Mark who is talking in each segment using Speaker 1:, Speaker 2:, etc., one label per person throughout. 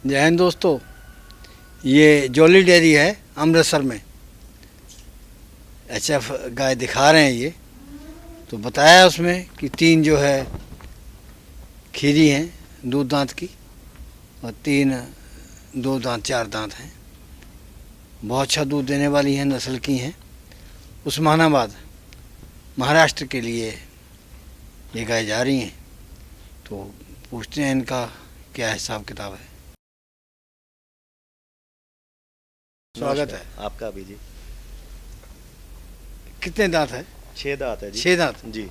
Speaker 1: जय हिंद दोस्तों, ये जॉली डेयरी है अमृतसर में। एचएफ गाय दिखा रहे हैं ये। तो बताया उसमें कि 3 जो है खीरी हैं दूध दांत की, और 3 2 दांत 4 दांत हैं। बहुत अच्छा दूध देने वाली हैं, नस्ल की हैं। उस्मानाबाद महाराष्ट्र के लिए ये गाय जा रही हैं। तो पूछते हैं इनका क्या हिसाब किताब है। स्वागत है
Speaker 2: आपका भी जी।
Speaker 1: कितने दांत है?
Speaker 2: 6 दांत है जी।
Speaker 1: 6 दांत
Speaker 2: जी।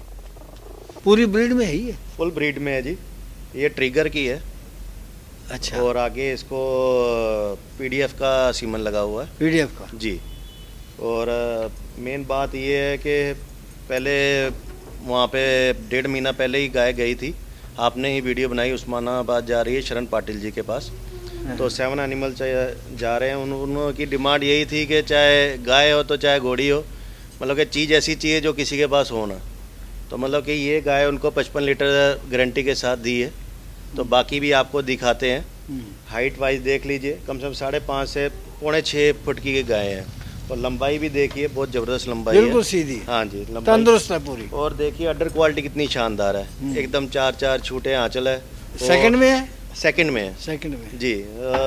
Speaker 1: पूरी ब्रीड में है ये?
Speaker 2: फुल ब्रीड में है जी। ये ट्रिगर की है।
Speaker 1: अच्छा।
Speaker 2: और आगे इसको पीडीएफ का सीमन लगा हुआ है।
Speaker 1: पीडीएफ का?
Speaker 2: जी। और मेन बात ये है कि पहले वहाँ पे 1.5 महीना पहले ही गाय गई थी। आपने ही वीडियो बनाई, उस्मानाबाद जा रही है शरण पाटिल जी के पास। तो 7 एनिमल जा रहे हैं। उनकी डिमांड यही थी कि चाहे गाय हो तो चाहे घोड़ी हो, मतलब कि चीज़ ऐसी चाहिए जो किसी के पास हो ना। तो मतलब कि ये गाय उनको 55 लीटर गारंटी के साथ दी है। तो बाकी भी आपको दिखाते हैं। हाइट वाइज देख लीजिए, कम से कम 5.5 से 6.25 फुट की गाय है। और लंबाई भी देखिए, बहुत ज़बरदस्त लंबाई है,
Speaker 1: बिल्कुल सीधी।
Speaker 2: हाँ जी, लंबाई
Speaker 1: तंदुरुस्त है पूरी।
Speaker 2: और देखिए अडर क्वालिटी कितनी शानदार है, एकदम 4 छूटे आंचल है।
Speaker 1: सेकंड में है?
Speaker 2: सेकंड में है।
Speaker 1: सेकंड में
Speaker 2: जी।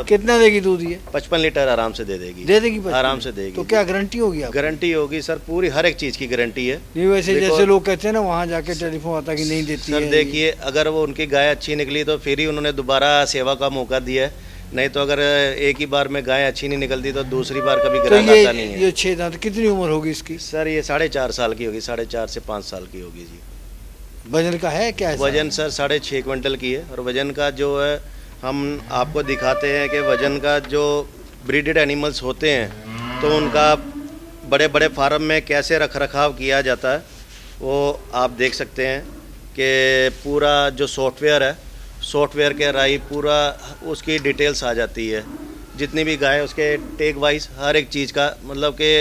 Speaker 1: कितना देगी दूध ये?
Speaker 2: 55 लीटर आराम से दे देगी।
Speaker 1: दे देगी 55?
Speaker 2: आराम से देगी।
Speaker 1: तो क्या गारंटी होगी आपकी?
Speaker 2: गारंटी होगी सर, पूरी हर एक चीज़ की गारंटी है।
Speaker 1: नहीं वैसे जैसे लोग कहते हैं ना, वहाँ जाके टेलीफोन आता कि नहीं देती है।
Speaker 2: सर देखिए, अगर वो उनकी गाय अच्छी निकली तो फिर ही उन्होंने दोबारा सेवा का मौका दिया है। नहीं तो अगर एक ही बार में गाय अच्छी नहीं निकलती तो दूसरी बार कभी ग्राहक आता नहीं है।
Speaker 1: ये 6 दांत कितनी उम्र होगी इसकी?
Speaker 2: सर ये 4.5 साल की होगी, 4.5 से 5 साल की होगी जी।
Speaker 1: वजन का है क्या?
Speaker 2: वजन सर 6.5 क्विंटल की है। और वजन का जो है हम आपको दिखाते हैं कि वजन का जो ब्रीडेड एनिमल्स होते हैं तो उनका बड़े बड़े फार्म में कैसे रख रखाव किया जाता है वो आप देख सकते हैं कि पूरा जो सॉफ्टवेयर है, सॉफ्टवेयर के राही पूरा उसकी डिटेल्स आ जाती है। जितनी भी गाय उसके टेग वाइज हर एक चीज़ का, मतलब कि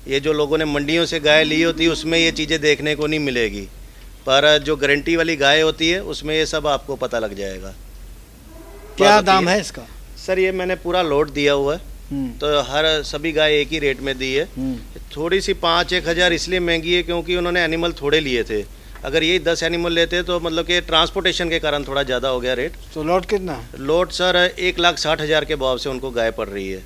Speaker 2: ये जो लोगों ने मंडियों से गाय ली होती है उसमें ये चीज़ें देखने को नहीं मिलेगी, पर जो गारंटी वाली गाय होती है उसमें ये सब आपको पता लग जाएगा।
Speaker 1: क्या दाम है इसका?
Speaker 2: सर ये मैंने पूरा लोड दिया हुआ है, तो हर सभी गाय एक ही रेट में दी है। थोड़ी सी 5-1 हज़ार इसलिए महंगी है क्योंकि उन्होंने एनिमल थोड़े लिए थे। अगर यही 10 एनिमल लेते तो मतलब कि ट्रांसपोर्टेशन के कारण थोड़ा ज़्यादा हो गया रेट।
Speaker 1: तो लोड कितना है?
Speaker 2: लोड सर 1,60,000 के भाव से उनको गाय पड़ रही है।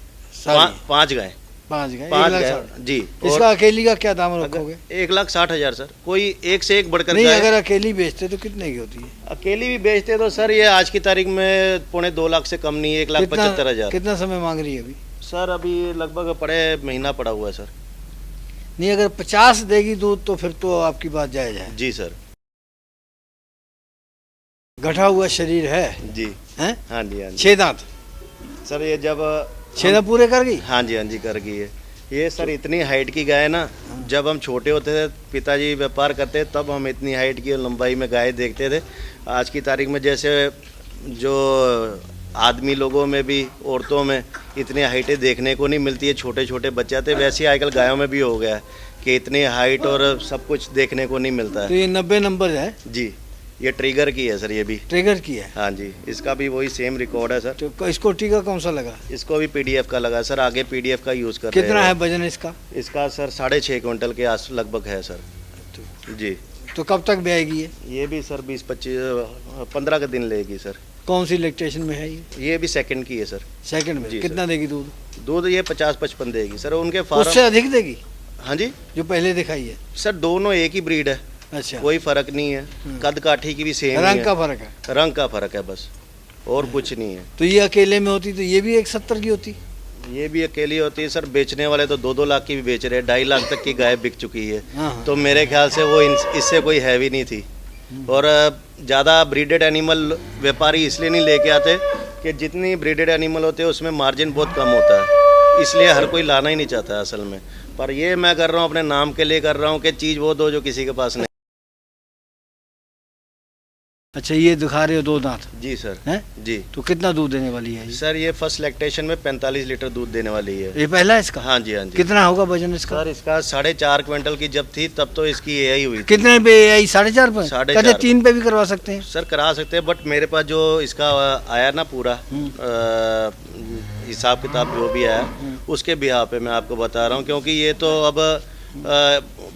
Speaker 2: 5 गाय।
Speaker 1: 5 गाय
Speaker 2: जी।
Speaker 1: इसका अकेली का क्या दाम रखोगे?
Speaker 2: 1,60,000 सर। कोई एक से एक बढ़कर
Speaker 1: नहीं,
Speaker 2: गाय।
Speaker 1: अगर अकेली बेचते तो कितने की होती है?
Speaker 2: अकेली भी बेचते तो सर ये आज की तारीख में 2.5 लाख से कम नहीं है, 1,75,000।
Speaker 1: कितना समय मांग रही है अभी?
Speaker 2: सर अभी लगभग महीना पड़ा हुआ है सर।
Speaker 1: नहीं, अगर 50 देगी दूध तो फिर तो आपकी बात जायज है।
Speaker 2: जी सर।
Speaker 1: गठा हुआ शरीर है
Speaker 2: जी।
Speaker 1: हैं?
Speaker 2: हाँ जी, हाँ जी।
Speaker 1: 6 दांत
Speaker 2: सर ये जब
Speaker 1: 6 दांत पूरे कर गई?
Speaker 2: हाँ जी, हाँ जी, कर गई है। ये सर इतनी हाइट की गाय ना, जब हम छोटे होते थे, पिताजी व्यापार करते तब हम इतनी हाइट की और लंबाई में गाय देखते थे। आज की तारीख में जैसे जो आदमी लोगों में भी, औरतों में इतनी हाइटें देखने को नहीं मिलती है। छोटे छोटे बच्चे थे, वैसे ही आजकल गायों में भी हो गया है कि इतनी हाइट और सब कुछ देखने को नहीं मिलता है।
Speaker 1: तो ये 90 नंबर है
Speaker 2: जी। ये ट्रिगर की है सर, ये भी
Speaker 1: ट्रिगर की है।
Speaker 2: हाँ जी, इसका भी वही सेम रिकॉर्ड है सर।
Speaker 1: तो इसको टीका कौन सा लगा?
Speaker 2: इसको भी पीडीएफ का लगा सर। आगे पीडीएफ का यूज़ कर रहे हैं।
Speaker 1: कितना है वजन इसका?
Speaker 2: इसका सर 6.5 क्विंटल के आस लगभग है सर। जी।
Speaker 1: तो कब तक ब्याएगी
Speaker 2: ये भी सर 15 का दिन लेगी सर।
Speaker 1: कौन सी लैक्टेशन में है
Speaker 2: ये भी सेकंड की है सर।
Speaker 1: सेकंड में? कितना देगी दूध?
Speaker 2: दूध ये 50-55 देगी सर। उनके फार्म
Speaker 1: उससे अधिक देगी?
Speaker 2: हाँ जी,
Speaker 1: जो पहले दिखाई है।
Speaker 2: सर दोनों एक ही ब्रीड है।
Speaker 1: अच्छा,
Speaker 2: कोई फर्क नहीं है। कद काठी की भी सेम है।
Speaker 1: रंग का फर्क है?
Speaker 2: रंग का फर्क है बस, और कुछ नहीं है।
Speaker 1: तो ये अकेले में होती तो ये भी 170 की होती?
Speaker 2: ये भी अकेली होती है सर। बेचने वाले तो 2-2 लाख की भी बेच रहे हैं। 2.5 लाख तक की गाय बिक चुकी है। तो मेरे ख्याल से वो इससे कोई हैवी नहीं थी। और ज़्यादा ब्रीडेड एनिमल व्यापारी इसलिए नहीं लेके आते कि जितनी ब्रीडेड एनिमल होते हैं उसमें मार्जिन बहुत कम होता है, इसलिए हर कोई लाना ही नहीं चाहता है असल में। पर ये मैं कर रहा हूँ अपने नाम के लिए कर रहा हूँ कि चीज़ वो दो जो किसी के पास नहीं।
Speaker 1: अच्छा, ये दिखा रहे हो 2 दांत
Speaker 2: जी सर।
Speaker 1: हैं?
Speaker 2: जी
Speaker 1: तो कितना दूध देने वाली है ये?
Speaker 2: सर, ये फर्स्ट लैक्टेशन में 45 लीटर दूध देने वाली है।
Speaker 1: ये पहला है इसका?
Speaker 2: हाँ जी, हाँ जी।
Speaker 1: कितना होगा वजन इसका?
Speaker 2: सर, इसका 4.5 क्विंटल की जब थी तब तो इसकी एआई हुई थी।
Speaker 1: कितने पे आई? 4.5 पे?
Speaker 2: 4.5
Speaker 1: कहते 3 पे भी करवा सकते हैं।
Speaker 2: सर करा सकते हैं, बट मेरे पास जो इसका आया ना पूरा हिसाब किताब जो भी आया उसके बिहाफ पे मैं आपको बता रहा हूँ, क्योंकि ये तो अब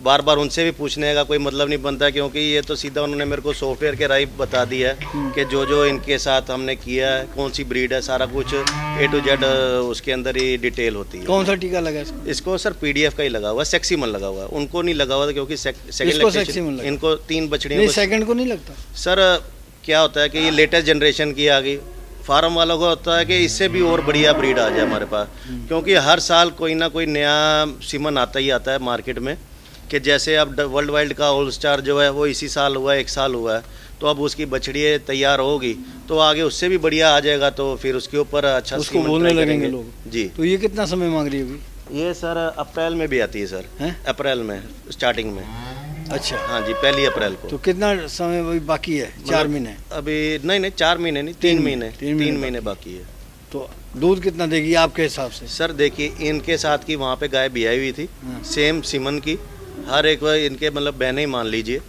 Speaker 2: बार बार उनसे भी पूछने का कोई मतलब नहीं बनता, क्योंकि ये तो सीधा उन्होंने मेरे को सॉफ्टवेयर के राइट बता दिया है कि जो जो इनके साथ हमने किया है, कौन सी ब्रीड है, सारा कुछ A to Z उसके अंदर ही डिटेल होती है।
Speaker 1: कौन सा टीका लगा इसको?
Speaker 2: इसको सर PDF का ही लगा हुआ है, सेक्सीमन लगा हुआ है। उनको नहीं लगा हुआ था क्योंकि सेकंड
Speaker 1: इसको सेक्सीमन लगा।
Speaker 2: इनको 3 बछड़ियों
Speaker 1: नहीं,
Speaker 2: को।
Speaker 1: सेकंड को नहीं लगता
Speaker 2: सर क्या होता है कि ये लेटेस्ट जनरेशन की आ गई, फार्म वालों को होता है कि इससे भी और बढ़िया ब्रीड आ जाए हमारे पास, क्योंकि हर साल कोई ना कोई नया सीमन आता ही आता है मार्केट में। कि जैसे अब वर्ल्ड वाइड का ऑल स्टार जो है वो इसी साल हुआ है, 1 साल हुआ है, तो अब उसकी बछड़ी तैयार होगी तो आगे उससे भी बढ़िया आ जाएगा, तो फिर उसके ऊपर अच्छा
Speaker 1: उसको बोलने लगेंगे लोग।
Speaker 2: जी।
Speaker 1: तो ये कितना समय मांग रही है अभी?
Speaker 2: ये सर अप्रैल में भी आती है सर।
Speaker 1: हैं?
Speaker 2: अप्रैल में स्टार्टिंग में।
Speaker 1: अच्छा,
Speaker 2: हाँ जी, 1 अप्रैल को।
Speaker 1: तो कितना समय अभी बाकी है? 4 महीने
Speaker 2: अभी नहीं 4 महीने नहीं, 3 महीने। 3 महीने बाकी है।
Speaker 1: तो दूध कितना देगी आपके हिसाब से?
Speaker 2: सर देखिए, इनके साथ की वहाँ पे गाय बियाई हुई थी, सेम सीमन की, हर एक इनके मतलब बहने ही मान लीजिए,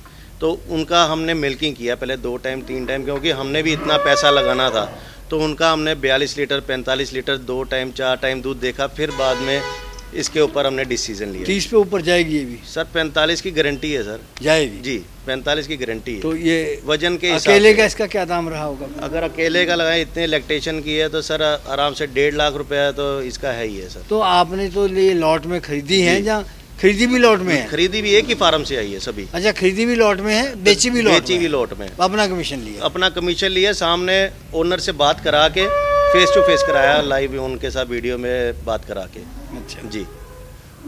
Speaker 2: तो उनका हमने मिल्किंग किया पहले 2 टाइम 3 टाइम, क्योंकि हमने भी इतना पैसा लगाना था, तो उनका हमने 42 लीटर 45 लीटर 2 टाइम 4 टाइम दूध देखा, फिर बाद में इसके ऊपर हमने डिसीजन लिया।
Speaker 1: 30 पे ऊपर जाएगी ये भी?
Speaker 2: सर 45 की गारंटी है सर।
Speaker 1: जाएगी
Speaker 2: जी, 45 की गारंटी है।
Speaker 1: तो ये
Speaker 2: वजन के हिसाब
Speaker 1: अकेले
Speaker 2: से
Speaker 1: का इसका क्या दाम रहा होगा?
Speaker 2: अगर अकेले का लगाए, इतने लैक्टेशन की है तो सर आराम से 1.5 लाख रुपया तो इसका है ही है सर।
Speaker 1: तो आपने तो ये लॉट में खरीदी है, जहाँ खरीदी भी लॉट में है?
Speaker 2: खरीदी भी एक ही फार्म से आई है सभी।
Speaker 1: अच्छा, खरीदी भी लॉट में है, बेची भी लॉट में? अपना कमीशन लिया?
Speaker 2: अपना कमीशन लिया, सामने ओनर से बात करा के फेस टू फेस कराया, लाइव उनके साथ वीडियो में बात करा के।
Speaker 1: अच्छा
Speaker 2: जी।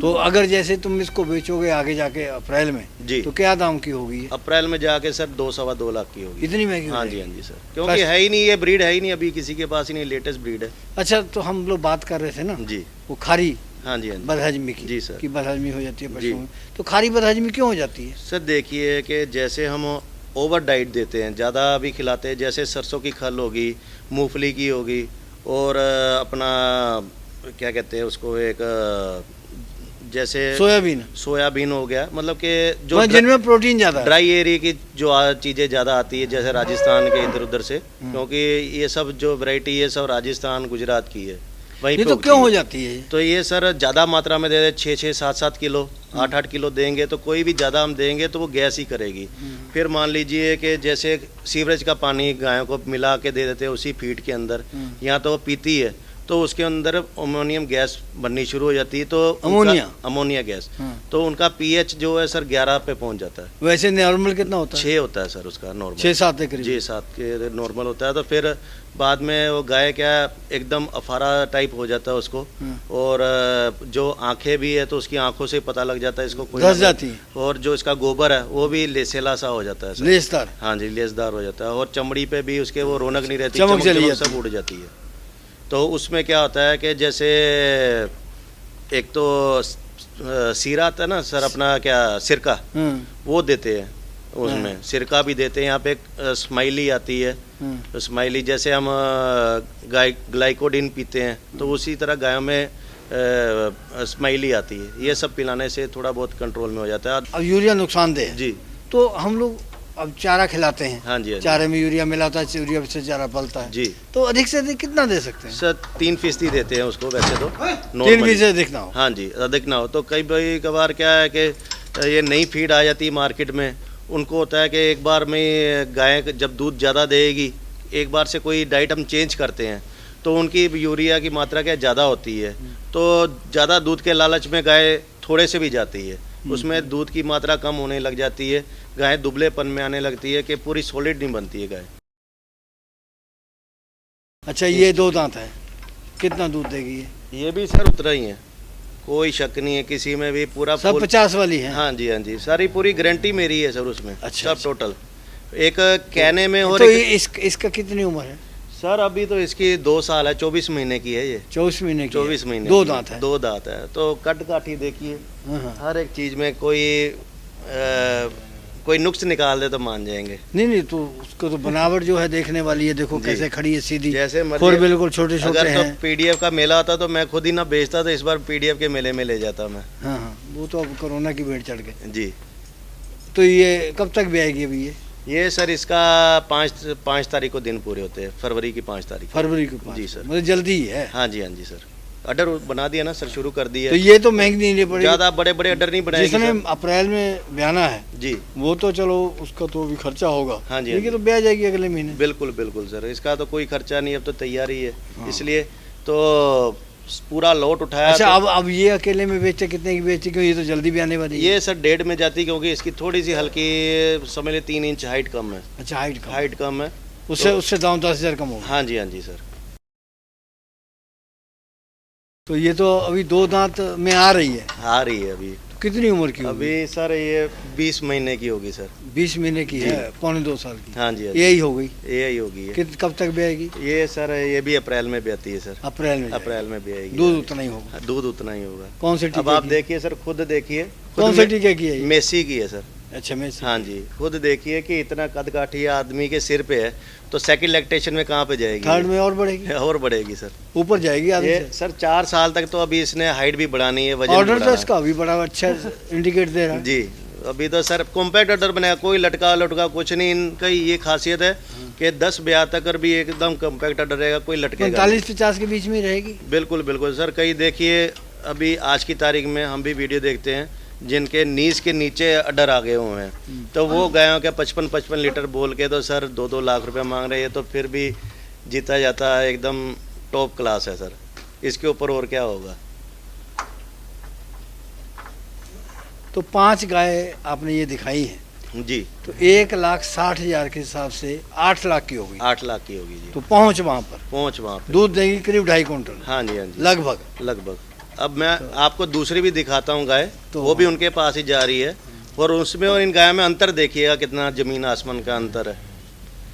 Speaker 1: तो अगर जैसे तुम इसको बेचोगे आगे जाके अप्रैल में,
Speaker 2: जी,
Speaker 1: तो क्या दाम की होगी?
Speaker 2: अप्रैल में जाके सर 2-2.25 लाख की होगी।
Speaker 1: इतनी महंगी?
Speaker 2: हाँ जी, हाँ जी सर, क्योंकि है ही नहीं, ये ब्रीड है ही नहीं अभी किसी के पास ही नहीं, लेटेस्ट ब्रीड है।
Speaker 1: अच्छा, तो हम लोग बात कर रहे थे ना
Speaker 2: जी,
Speaker 1: वो खारी
Speaker 2: हाँ जी, हाँ जी
Speaker 1: बदहजमी की।
Speaker 2: जी सर।
Speaker 1: कि बदहजमी हो जाती है
Speaker 2: जी।
Speaker 1: पशुओं में, तो खारी बदहजमी क्यों हो जाती है?
Speaker 2: सर देखिए कि जैसे हम ओवर डाइट देते हैं, ज़्यादा भी खिलाते हैं, जैसे सरसों की खल होगी, मूंगफली की होगी, और अपना क्या कहते हैं उसको, एक जैसे सोयाबीन हो गया, मतलब कि जो
Speaker 1: जिनमें प्रोटीन ज़्यादा,
Speaker 2: ड्राई एरिया की जो चीज़ें ज़्यादा आती है, जैसे राजस्थान के इधर उधर से, क्योंकि ये सब जो वैरायटी ये सब राजस्थान गुजरात की है, वहीं
Speaker 1: ये
Speaker 2: पे
Speaker 1: तो
Speaker 2: उगती
Speaker 1: क्यों
Speaker 2: है।
Speaker 1: हो जाती है?
Speaker 2: तो ये सर ज़्यादा मात्रा में दे दे, 6-6 7-7 किलो 8-8 किलो देंगे, तो कोई भी ज़्यादा हम देंगे तो वो गैस ही करेगी। फिर मान लीजिए कि जैसे सीवरेज का पानी गायों को मिला के दे देते हैं उसी फीड के अंदर, यहाँ तो वो पीती है, तो उसके अंदर अमोनियम गैस बननी शुरू हो जाती है, तो अमोनिया गैस, तो उनका पीएच जो है सर 11 पे पहुंच जाता है।
Speaker 1: वैसे नॉर्मल कितना होता है?
Speaker 2: 6 होता है सर उसका नॉर्मल,
Speaker 1: 6-7 के
Speaker 2: 7 के नॉर्मल होता है। तो फिर बाद में वो गाय क्या एकदम अफारा टाइप हो जाता है उसको, और जो आंखें भी है तो उसकी आंखों से पता लग जाता है इसको कोई
Speaker 1: धस जाती है,
Speaker 2: और जो इसका गोबर है वो भी लेसेला सा हो जाता है सर।
Speaker 1: लेसदार?
Speaker 2: हाँ जी, लेसदार हो जाता है, और चमड़ी पे भी उसके वो रौनक नहीं रहती,
Speaker 1: चमक
Speaker 2: सब उड़ जाती है। तो उसमें क्या होता है कि जैसे एक तो सीरा आता है ना सर, अपना क्या सिरका, वो देते हैं उसमें, सिरका भी देते हैं। यहाँ पे एक स्माइली आती है, स्माइली जैसे हम ग्लाइकोडिन पीते हैं, तो उसी तरह गायों में स्माइली आती है। ये सब पिलाने से थोड़ा बहुत कंट्रोल में हो जाता है।
Speaker 1: अब यूरिया नुकसानदेह है
Speaker 2: जी,
Speaker 1: तो हम लोग अब चारा खिलाते हैं।
Speaker 2: हाँ जी, हाँ जी।
Speaker 1: चारे में यूरिया मिलाता है, यूरिया से चारा पलता है
Speaker 2: जी,
Speaker 1: तो अधिक से अधिक कितना दे सकते हैं?
Speaker 2: सर 3% देते हैं उसको वैसे तो,
Speaker 1: 3% अधिक ना हो।
Speaker 2: हाँ जी, अधिक ना हो। तो कई कभार क्या है कि ये नई फीड आ जाती है मार्केट में, उनको होता है कि एक बार में गाय जब दूध ज़्यादा देगी, एक बार से कोई डाइट हम चेंज करते हैं, तो उनकी यूरिया की मात्रा क्या ज़्यादा होती है, तो ज़्यादा दूध के लालच में गाय थोड़े से भी जाती है, उसमें दूध की मात्रा कम होने लग जाती है, गाय दुबलेपन में आने लगती है कि पूरी सॉलिड नहीं बनती है गाय।
Speaker 1: अच्छा, ये 2 दांत है, कितना दूध देगी
Speaker 2: ये भी सर उतना ही है, कोई शक नहीं है किसी में भी, पूरा
Speaker 1: सब 50 वाली है?
Speaker 2: हाँ जी, हाँ जी, सारी पूरी गारंटी मेरी है सर उसमें।
Speaker 1: अच्छा,
Speaker 2: सब टोटल एक कहने में। और
Speaker 1: तो इसका कितनी उम्र है
Speaker 2: सर? अभी तो इसकी 2 साल है, 24 महीने की है ये।
Speaker 1: 24 महीने की?
Speaker 2: 24 महीने।
Speaker 1: 2 दांत है?
Speaker 2: 2 दांत है। तो कट काठी देखिए, हर एक चीज में कोई कोई नुक्स निकाल दे तो मान जाएंगे।
Speaker 1: नहीं तो उसको तो बनावट जो है देखने वाली है, देखो
Speaker 2: जी।
Speaker 1: कैसे खड़ी है सीधी,
Speaker 2: जैसे मर्जी।
Speaker 1: खोर बिल्कुल छोटे छोटे
Speaker 2: अगर तो
Speaker 1: हैं।
Speaker 2: पीडीएफ का मेला होता तो मैं खुद ही ना बेचता, तो इस बार पीडीएफ के मेले में ले जाता मैं।
Speaker 1: हाँ, वो तो अब कोरोना की भेंट चढ़ गए।
Speaker 2: जी।
Speaker 1: तो ये कब तक भी आएगी अभी
Speaker 2: ये सर इसका 5 तारीख को दिन पूरे होते हैं, फरवरी की 5 तारीख।
Speaker 1: फरवरी को 5?
Speaker 2: जी सर।
Speaker 1: मतलब जल्दी ही है।
Speaker 2: हाँ जी सर, ऑर्डर बना दिया ना सर, शुरू कर दिया।
Speaker 1: तो ये तो महंगी नहीं पड़ेगी
Speaker 2: ज़्यादा बड़े बड़े ऑर्डर नहीं बनाएगी
Speaker 1: जिसने
Speaker 2: सर।
Speaker 1: अप्रैल में ब्याना है
Speaker 2: जी,
Speaker 1: वो तो चलो उसका तो भी खर्चा होगा।
Speaker 2: हाँ जी,
Speaker 1: लेकिन तो ब्याह जाएगी अगले महीने।
Speaker 2: बिल्कुल बिल्कुल सर, इसका तो कोई खर्चा नहीं, अब तो तैयारी है।
Speaker 1: हाँ।
Speaker 2: इसलिए तो पूरा लोट उठाया।
Speaker 1: अच्छा,
Speaker 2: तो
Speaker 1: अब ये अकेले में बेचते कितने की बेचते, क्यों ये तो जल्दी भी आने वाली है।
Speaker 2: ये सर 1.5 में जाती, क्योंकि इसकी थोड़ी सी हल्की समझ ले 3 इंच हाइट कम है।
Speaker 1: अच्छा, हाइट
Speaker 2: कम है,
Speaker 1: उससे दाम 10,000 कम होगा।
Speaker 2: हाँ जी सर।
Speaker 1: तो ये तो अभी 2 दांत में आ रही है।
Speaker 2: आ रही है अभी।
Speaker 1: तो कितनी उम्र की होगी?
Speaker 2: अभी सर ये 20 महीने की होगी सर।
Speaker 1: 20 महीने की है, पौने 2 साल की।
Speaker 2: हाँ जी
Speaker 1: यही हो गई।
Speaker 2: यही होगी ये।
Speaker 1: कब तक ब्याएगी?
Speaker 2: ये सर ये भी अप्रैल में ब्याती है सर।
Speaker 1: अप्रैल में
Speaker 2: ब्याएगी।
Speaker 1: दूध उतना ही होगा।
Speaker 2: दूध उतना ही होगा।
Speaker 1: कौन से
Speaker 2: अब
Speaker 1: टीके
Speaker 2: आप
Speaker 1: की?
Speaker 2: देखिए सर, खुद देखिए।
Speaker 1: कौन से टीके की है ये?
Speaker 2: मेसी की है सर।
Speaker 1: अच्छा, मेसी।
Speaker 2: हाँ जी, खुद देखिए कि इतना कद काठी आदमी के सिर पे है, तो सेकंड लैक्टेशन में कहाँ पे जाएगी?
Speaker 1: थर्ड में और बढ़ेगी?
Speaker 2: और बढ़ेगी सर,
Speaker 1: ऊपर जाएगी आदमी
Speaker 2: ये
Speaker 1: से।
Speaker 2: सर 4 साल तक तो अभी इसने हाइट भी बढ़ानी है, वजन
Speaker 1: ऑर्डर तो
Speaker 2: बढ़ाना
Speaker 1: इसका अभी बड़ा अच्छा इंडिकेट दे रहा
Speaker 2: है।
Speaker 1: है।
Speaker 2: जी, अभी तो सर कॉम्पैक्ट ऑर्डर बनाया, कोई लटका कुछ नहीं। इनका ये खासियत है कि 10 ब्याह तक कर भी एकदम कॉम्पैक्ट ऑर्डर रहेगा, कोई लटकेगा
Speaker 1: 45-50 के बीच में रहेगी।
Speaker 2: बिल्कुल बिल्कुल सर। कई देखिए अभी आज की तारीख में हम भी वीडियो देखते हैं जिनके नीज के नीचे अडर आ गए हुए हैं, तो वो गायों के 55 लीटर बोल के तो सर 2-2 लाख रुपए मांग रहे हैं, तो फिर भी जीता जाता है। एकदम टॉप क्लास है सर, इसके ऊपर और क्या होगा।
Speaker 1: तो 5 गाय आपने ये दिखाई है
Speaker 2: जी,
Speaker 1: तो 1,60,000 के हिसाब से 8 लाख की होगी।
Speaker 2: 8 लाख की होगी जी।
Speaker 1: तो पहुंच वहां पर दूध देगी करीब 2.5 कुंटल।
Speaker 2: हाँ जी
Speaker 1: लगभग।
Speaker 2: अब मैं आपको दूसरी भी दिखाता हूँ गाय,
Speaker 1: तो
Speaker 2: वो भी उनके पास ही जा रही है, और उसमें और इन गायों में अंतर देखिएगा कितना जमीन आसमान का अंतर है।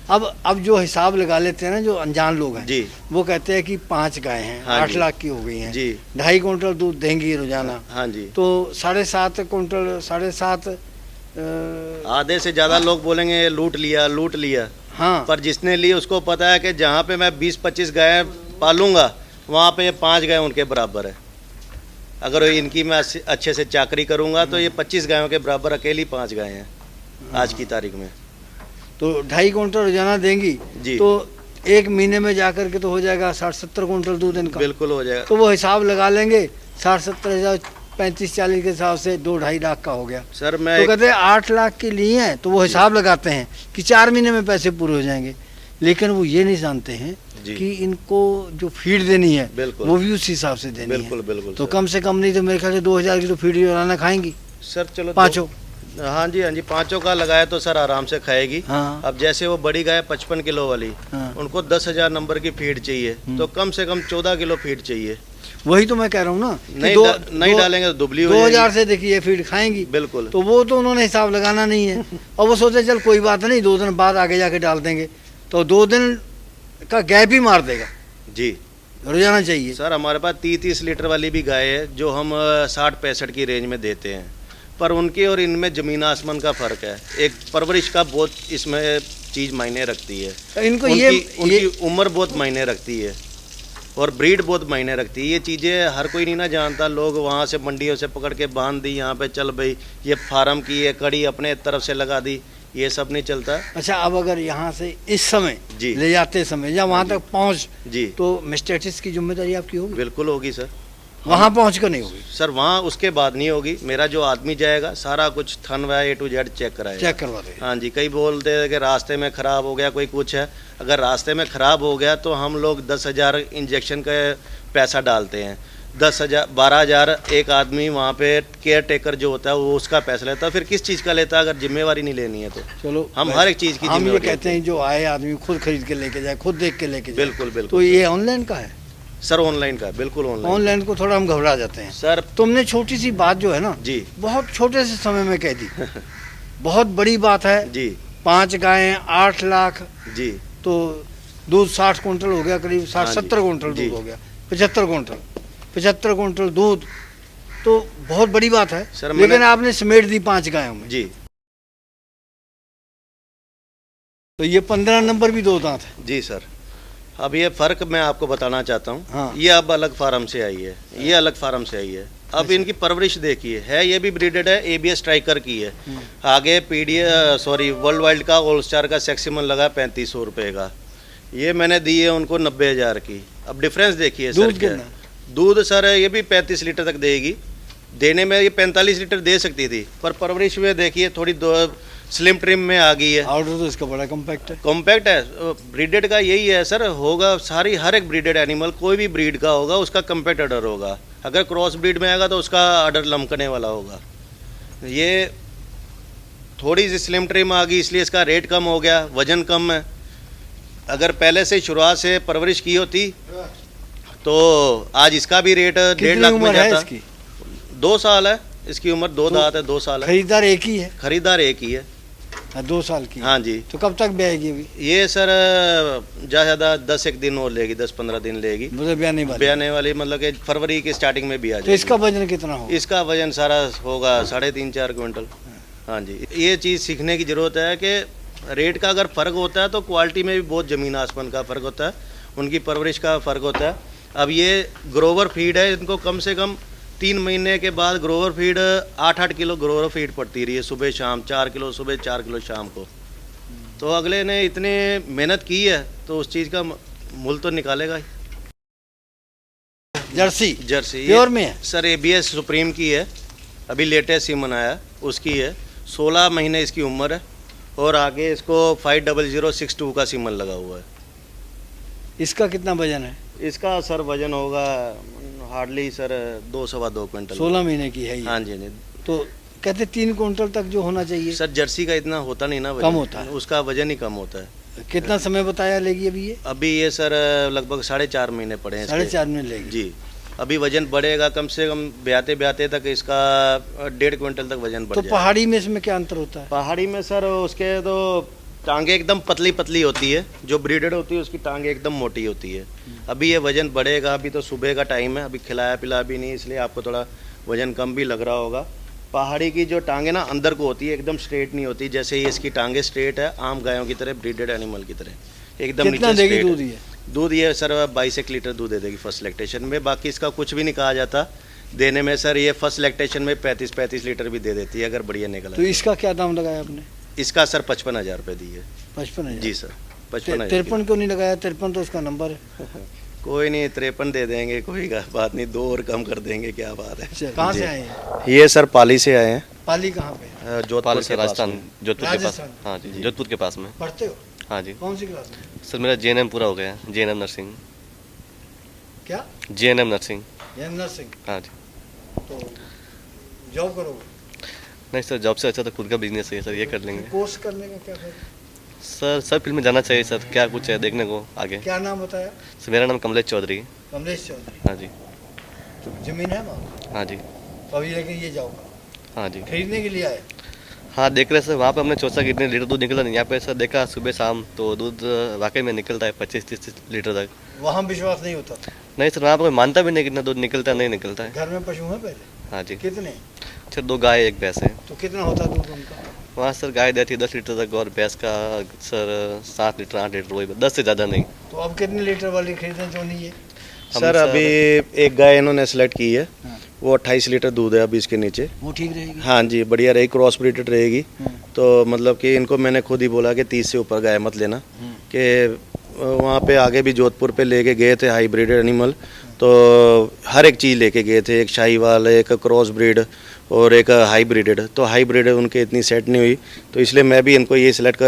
Speaker 1: अब जो हिसाब लगा लेते हैं ना, जो अनजान लोग हैं
Speaker 2: जी,
Speaker 1: वो कहते हैं कि 5 गाय हैं,
Speaker 2: हाँ
Speaker 1: 8
Speaker 2: जी।
Speaker 1: लाख की हो गई हैं
Speaker 2: जी,
Speaker 1: 2.5 कुंटल दूध देंगी रोजाना।
Speaker 2: हाँ जी।
Speaker 1: तो 7.5 कुंटल 7.5
Speaker 2: आधे से ज्यादा लोग बोलेंगे लूट लिया।
Speaker 1: हाँ,
Speaker 2: पर जिसने ली उसको पता है कि जहाँ पे मैं 20-25 गाय पालूंगा वहाँ पे ये 5 गाय उनके बराबर है। अगर इनकी मैं अच्छे से चाकरी करूंगा तो ये 25 गायों के बराबर अकेली 5 गाय हैं आज की तारीख में।
Speaker 1: तो 2.5 कुंटल रोजाना देंगी
Speaker 2: जी।
Speaker 1: तो 1 महीने में जाकर के तो हो जाएगा 60-70 कुंटल दूध इनका।
Speaker 2: बिल्कुल हो जाएगा।
Speaker 1: तो वो हिसाब लगा लेंगे, 60-70 हज़ार 35-40 के हिसाब से 2-2.5 लाख का हो गया।
Speaker 2: सर मैं
Speaker 1: तो कहते हैं 8 लाख की लिए हैं, तो वो हिसाब लगाते हैं कि 4 महीने में पैसे पूरे हो जाएंगे। लेकिन वो ये नहीं जानते हैं
Speaker 2: जी।
Speaker 1: कि इनको जो फीड देनी है
Speaker 2: बिल्कुल।
Speaker 1: वो भी उस हिसाब से देनी
Speaker 2: बिल्कुल
Speaker 1: है।
Speaker 2: बिल्कुल
Speaker 1: तो
Speaker 2: सर।
Speaker 1: कम से कम नहीं तो मेरे ख्याल से 2,000 की तो फीड रोजाना खाएंगी
Speaker 2: सर चलो
Speaker 1: 5।
Speaker 2: हाँ जी 5 का लगाया तो सर आराम से खाएगी।
Speaker 1: हाँ।
Speaker 2: अब जैसे वो बड़ी गाय 55 किलो वाली,
Speaker 1: हाँ।
Speaker 2: उनको 10,000 नंबर की फीड चाहिए, तो कम से कम 14 किलो फीड चाहिए।
Speaker 1: वही तो मैं कह रहा हूँ ना कि
Speaker 2: नहीं डालेंगे तो दुबली हो
Speaker 1: 2,000
Speaker 2: जाएगी।
Speaker 1: से देखिए फीड खाएंगी।
Speaker 2: बिल्कुल।
Speaker 1: तो वो तो उन्होंने हिसाब लगाना नहीं है और वो सोचे चल कोई बात नहीं 2 दिन बाद आगे जाके डाल देंगे, तो 2 दिन का गैप ही मार देगा।
Speaker 2: जी
Speaker 1: रोजाना चाहिए।
Speaker 2: सर हमारे पास 30-30 लीटर वाली भी गाय है जो हम 60-65 की रेंज में देते हैं, पर उनके और इनमें ज़मीन आसमान का फ़र्क है। एक परवरिश का बहुत इसमें चीज़ मायने रखती है।
Speaker 1: इनको
Speaker 2: उनकी उम्र बहुत मायने रखती है और ब्रीड बहुत मायने रखती है। ये चीज़ें हर कोई नहीं ना जानता। लोग वहाँ से मंडियों से पकड़ के बांध दी, यहाँ पे चल भाई ये फार्म की है, कड़ी अपने तरफ से लगा दी, ये सब नहीं चलता।
Speaker 1: अच्छा, अब अगर यहाँ से इस समय
Speaker 2: जी
Speaker 1: ले जाते समय या वहाँ तक पहुँच,
Speaker 2: जी
Speaker 1: तो मिस्टेटिस की जिम्मेदारी आपकी होगी?
Speaker 2: बिल्कुल होगी सर।
Speaker 1: वहाँ पहुँच कर नहीं होगी
Speaker 2: सर, वहाँ उसके बाद नहीं होगी। मेरा जो आदमी जाएगा सारा कुछ थन व A to Z चेक कराएगा।
Speaker 1: चेक करवा देगा।
Speaker 2: हाँ जी, कई बोलते हैं कि रास्ते में ख़राब हो गया, कोई कुछ है। अगर रास्ते में ख़राब हो गया तो हम लोग 10,000 इंजेक्शन का पैसा डालते हैं, 10,000 12,000 एक आदमी वहाँ पे केयर टेकर जो होता है वो उसका पैसा लेता है। फिर किस चीज़ का लेता है अगर जिम्मेवारी नहीं लेनी है तो?
Speaker 1: चलो,
Speaker 2: हम हर एक चीज़ की
Speaker 1: हम ये
Speaker 2: जिम्मेवारी
Speaker 1: कहते हैं जो आए आदमी खुद खरीद के लेके जाए, खुद देख के लेके जाए।
Speaker 2: बिल्कुल बिल्कुल।
Speaker 1: तो ये ऑनलाइन का है?
Speaker 2: सर ऑनलाइन का, बिल्कुल ऑनलाइन।
Speaker 1: ऑनलाइन को थोड़ा हम घबरा जाते हैं
Speaker 2: सर
Speaker 1: तुमने छोटी सी बात जो है ना
Speaker 2: जी
Speaker 1: बहुत छोटे से समय में कह दी। बहुत बड़ी बात है
Speaker 2: जी
Speaker 1: 5 गायें 8 लाख,
Speaker 2: जी
Speaker 1: तो दूध 60 कुंटल हो गया, करीब
Speaker 2: हाँ जी,
Speaker 1: 60-70 कुंटल
Speaker 2: जी।
Speaker 1: दूध हो गया, 75 कुंटल दूध, तो बहुत बड़ी बात है।
Speaker 2: सर
Speaker 1: लेकिन आपने समेट दी 5 गायों में।
Speaker 2: जी
Speaker 1: तो ये 15 नंबर भी 2 दांत है।
Speaker 2: जी सर। अब ये फ़र्क मैं आपको बताना चाहता हूँ।
Speaker 1: हाँ।
Speaker 2: ये अब अलग फार्म से आई है, ये अलग फार्म से आई है। अब इनकी परवरिश देखिए, है ये भी ब्रीडेड है, एबीएस स्ट्राइकर की है। आगे वर्ल्ड वाइल्ड का ऑल स्टार का सेक्सिमन लगा 3500 रुपये का। ये मैंने दी है उनको 90,000 की। अब डिफरेंस देखिए सर
Speaker 1: दूध
Speaker 2: क्या
Speaker 1: कितना?
Speaker 2: दूध सर ये भी 35 लीटर तक देगी। देने में ये 45 लीटर दे सकती थी, पर परवरिश में देखिए थोड़ी स्लिम ट्रिम में आ गई है।
Speaker 1: ऑर्डर तो इसका बड़ा कॉम्पैक्ट है।
Speaker 2: कॉम्पैक्ट है। ब्रीडेड का यही है सर, होगा सारी हर एक ब्रीडेड एनिमल कोई भी ब्रीड का होगा उसका कॉम्पैक्ट अडर होगा। अगर क्रॉस ब्रीड में आएगा तो उसका अडर लमकने वाला होगा। ये थोड़ी सी स्लिम ट्रिम आ गई इसलिए इसका रेट कम हो गया, वजन कम है। अगर पहले से शुरुआत से परवरिश की होती तो आज इसका भी रेट 1.5 लाख में जाता।
Speaker 1: इसकी
Speaker 2: 2 साल है इसकी उम्र, 2 दांत है, 2 साल है।
Speaker 1: खरीदार एक ही है?
Speaker 2: खरीदार एक ही है।
Speaker 1: 2 साल की।
Speaker 2: हाँ जी।
Speaker 1: तो कब तक ब्याएगी अभी?
Speaker 2: ये सर ज़्यादा 10-1 दिन और लेगी, 10-15 दिन लेगी।
Speaker 1: मुझे ब्याने वाली?
Speaker 2: ब्याने वाली मतलब कि फरवरी की स्टार्टिंग में भी आ
Speaker 1: तो
Speaker 2: जाएगी।
Speaker 1: इसका वजन कितना होगा?
Speaker 2: इसका वजन सारा होगा 3.5-4 क्विंटल। हाँ जी। ये चीज़ सीखने की ज़रूरत है कि रेट का अगर फ़र्क होता है तो क्वालिटी में भी बहुत ज़मीन आसमान का फ़र्क होता है, उनकी परवरिश का फ़र्क होता है। अब ये ग्रोवर फीड है, इनको कम से कम 3 महीने के बाद Grover feed 8-8 kilo Grover feed पड़ती रही है, सुबह शाम 4 किलो सुबह 4 किलो शाम को। तो अगले ने इतने मेहनत की है तो उस चीज़ का मूल तो निकालेगा ही।
Speaker 1: जर्सी?
Speaker 2: जर्सी
Speaker 1: प्योर में है
Speaker 2: सर, एबीएस सुप्रीम की है, अभी लेटेस्ट सीमन आया उसकी है। 16 महीने इसकी उम्र है और आगे इसको 50062 का सीमन लगा हुआ है।
Speaker 1: इसका कितना वजन है?
Speaker 2: इसका सर वजन होगा हार्डली सर 2-2.25 क्विंटल।
Speaker 1: 16 महीने की है ये?
Speaker 2: हाँ जी।
Speaker 1: तो कहते 3 क्विंटल तक जो होना चाहिए।
Speaker 2: सर जर्सी का इतना होता नहीं ना वजन,
Speaker 1: कम होता है,
Speaker 2: उसका वजन ही कम होता है।
Speaker 1: कितना समय बताया लेगी अभी ये?
Speaker 2: अभी ये सर लगभग 4.5 महीने पड़े हैं।
Speaker 1: 4.5 में लेगी
Speaker 2: जी। अभी वजन बढ़ेगा कम से कम ब्याते ब्याते तक इसका 1.5 क्विंटल तक वजन बढ़
Speaker 1: तो
Speaker 2: जाएगा।
Speaker 1: पहाड़ी में इसमें क्या अंतर होता है?
Speaker 2: पहाड़ी में सर उसके तो टांगे एकदम पतली पतली होती है, जो ब्रीडेड होती है उसकी टांगे एकदम मोटी होती है। अभी ये वजन बढ़ेगा, अभी तो सुबह का टाइम है, अभी खिलाया पिलाया भी नहीं, इसलिए आपको थोड़ा वजन कम भी लग रहा होगा। पहाड़ी की जो टांगे ना अंदर को होती है, एकदम स्ट्रेट नहीं होती, जैसे ये इसकी टांगे स्ट्रेट है आम गायों की तरह, ब्रीडेड एनिमल की तरह एकदम
Speaker 1: कितना
Speaker 2: नीचे
Speaker 1: देगी
Speaker 2: straight
Speaker 1: दूध
Speaker 2: है।
Speaker 1: ये?
Speaker 2: दूध ये सर 22 लीटर दूध दे देगी फर्स्ट लैक्टेशन में। बाकी इसका कुछ भी नहीं कहा जाता देने में सर, ये फर्स्ट लैक्टेशन में 35 लीटर भी दे देती है अगर बढ़िया निकला।
Speaker 1: तो इसका क्या दाम लगाया आपने?
Speaker 2: इसका सर 55,000 रुपये दी है।
Speaker 1: 55,000?
Speaker 2: जी सर 55,000।
Speaker 1: 53 क्यों नहीं लगाया? 53 तो उसका नंबर है।
Speaker 2: कोई नहीं, 53 दे देंगे, कोई बात नहीं, 2 और कम कर देंगे, क्या बात है।
Speaker 1: कहाँ से आए हैं?
Speaker 2: ये सर पाली से आए हैं।
Speaker 1: पाली कहाँ पे?
Speaker 2: जोधपुर से
Speaker 3: राजस्थान, जोधपुर के पास।
Speaker 1: राजस्थान?
Speaker 3: हाँ जी, जोधपुर के पास में।
Speaker 1: पढ़ते हो?
Speaker 3: हाँ जी।
Speaker 1: कौन सी क्लास में?
Speaker 3: सर मेरा JNM पूरा हो गया, JNM नर्सिंग।
Speaker 1: क्या?
Speaker 3: JNM nursing.
Speaker 1: नर्सिंग?
Speaker 3: हाँ जी।
Speaker 1: तो जॉब करोगे?
Speaker 3: नहीं सर, जॉब से अच्छा तो खुद का बिजनेस है सर, ये कर लेंगे।
Speaker 1: कोर्स करने का क्या फायदा?
Speaker 3: सर सब फील्ड में जाना चाहिए सर, क्या कुछ है देखने को आगे।
Speaker 1: क्या नाम बताया?
Speaker 3: सर मेरा नाम कमलेश चौधरी।
Speaker 1: कमलेश चौधरी?
Speaker 3: हाँ जी।
Speaker 1: तो जमीन है वहाँ?
Speaker 3: हाँ जी।
Speaker 1: तो अभी लेकिन ये जाओगा
Speaker 3: हाँ जी।
Speaker 1: खरीदने के लिए आए?
Speaker 3: हाँ देख रहे सर, वहाँ पे हमने सोचा कि इतने लीटर दूध निकला नहीं, यहाँ पे सर देखा सुबह शाम तो दूध वाकई में निकलता है 25-30 लीटर तक।
Speaker 1: वहाँ विश्वास नहीं होता था?
Speaker 3: नहीं सर, वहाँ पर कोई मानता भी नहीं कितना दूध निकलता है, नहीं निकलता है।
Speaker 1: घर में पशु हैं पहले?
Speaker 3: हाँ जी।
Speaker 1: कितने?
Speaker 3: सर 2 गाय 1 भैंस है।
Speaker 1: तो कितना होता दूध उनका?
Speaker 3: वहाँ सर गाय देती है 10 लीटर तक और भैंस का सर 7 लीटर 8 लीटर, वही 10 से ज़्यादा नहीं।
Speaker 1: तो अब कितने लीटर वाली खरीदना चाहिए?
Speaker 2: सर अभी एक गाय इन्होंने सेलेक्ट की है, वो 28 लीटर दूध है अभी इसके नीचे।
Speaker 1: वो ठीक रहेगी?
Speaker 2: हाँ जी, बढ़िया रहेगी, क्रॉस ब्रीडेड रहेगी। तो मतलब कि इनको मैंने खुद ही बोला कि 30 से ऊपर गाय मत लेना, कि वहाँ पे आगे भी जोधपुर पे लेके गए थे हाईब्रिडेड एनिमल, तो हर एक चीज़ लेके गए थे, एक शाहीवाल, एक क्रॉस ब्रीड और एक हाईब्रिडेड। तो हाईब्रिड उनके इतनी सेट नहीं हुई, तो इसलिए मैं भी इनको ये सिलेक्ट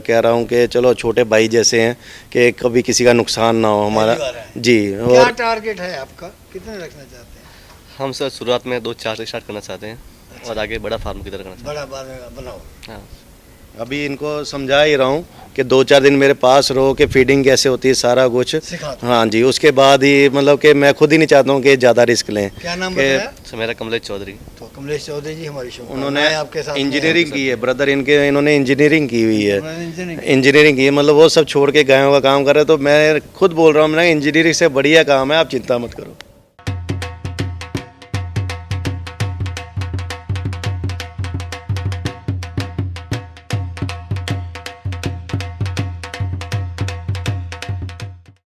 Speaker 2: कह रहा हूँ कि चलो छोटे भाई जैसे हैं कि कभी किसी का नुकसान ना हो हमारा। जी।
Speaker 1: क्या
Speaker 2: और
Speaker 1: टारगेट है आपका? कितने रखना चाहते हैं?
Speaker 3: हम सर शुरुआत में 2-4 से स्टार्ट करना चाहते हैं और आगे बड़ा फार्म की तरह करना चाहते
Speaker 1: बड़ा बाद में बनाओ।
Speaker 3: हैं। हाँ
Speaker 2: अभी इनको समझा ही रहा हूँ कि 2-4 दिन मेरे पास रहो कि फीडिंग कैसे होती है सारा कुछ
Speaker 1: सिखाते।
Speaker 2: हाँ जी, उसके बाद ही मतलब कि मैं खुद ही नहीं चाहता हूँ कि ज़्यादा रिस्क लें।
Speaker 1: क्या नाम
Speaker 2: कि
Speaker 1: बताया?
Speaker 3: सर मेरा कमलेश चौधरी।
Speaker 1: तो कमलेश चौधरी जी हमारी शुभ
Speaker 2: उन्होंने
Speaker 1: आपके साथ
Speaker 2: इंजीनियरिंग की है, ब्रदर इनके, इन्होंने इंजीनियरिंग की हुई है।
Speaker 1: इंजीनियरिंग?
Speaker 2: इंजीनियरिंग की है, मतलब वो सब छोड़ के गायों का काम कर रहे हैं। तो मैं खुद बोल रहा हूँ, मैंने इंजीनियरिंग से बढ़िया काम है, आप चिंता मत करो।